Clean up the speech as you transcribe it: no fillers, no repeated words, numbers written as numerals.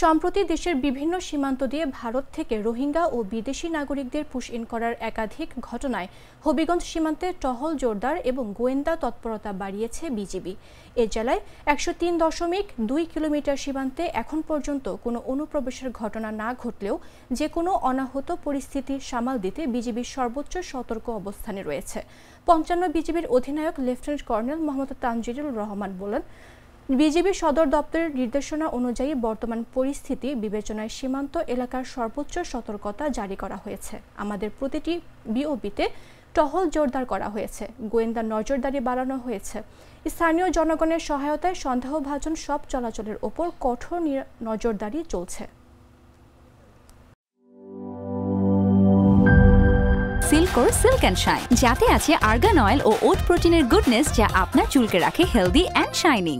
সম্প্রতি দেশের বিভিন্ন সীমান্ত দিয়ে ভারত থেকে রোহিঙ্গা ও বিদেশি নাগরিকদের পুশ ইন করার একাধিক ঘটনায় হবিগঞ্জ সীমান্তে টহল জোরদার এবং গোয়েন্দা তৎপরতা বাড়িয়েছে বিজিবি। এ জেলায় ১০৩.২ কিলোমিটার সীমান্তে এখন পর্যন্ত কোনো অনুপ্রবেশের ঘটনা না ঘটলেও যে কোনো অনাহূত পরিস্থিতি সামাল দিতে বিজিবির সর্বোচ্চ সতর্ক অবস্থানে রয়েছে। ৫৫ বিজিবির অধিনায়ক লেফটেন্যান্ট কর্নেল মোহাম্মদ তানজিলুর রহমান বলেন, বিজিবি সদর দপ্তরের নির্দেশনা অনুযায়ী বর্তমান পরিস্থিতি বিবেচনায় সীমান্ত এলাকার সর্বোচ্চ সতর্কতা জারি করা হয়েছে। আমাদের প্রতিটি বিওপিতে টহল জোরদার করা হয়েছে, গোয়েন্দা নজরদারি বাড়ানো হয়েছে। স্থানীয় জনগণের সহায়তায় সন্দেহভাজন সব চলাচলের ওপর কঠোর নজরদারি চলছে। সিল্কোর সিল্ক অ্যান্ড শাইন, যাতে আছে আর্গান অয়েল ও ওট প্রোটিনের গুডনেস, যা আপনার চুলকে রাখে হেলদি অ্যান্ড শাইনিং।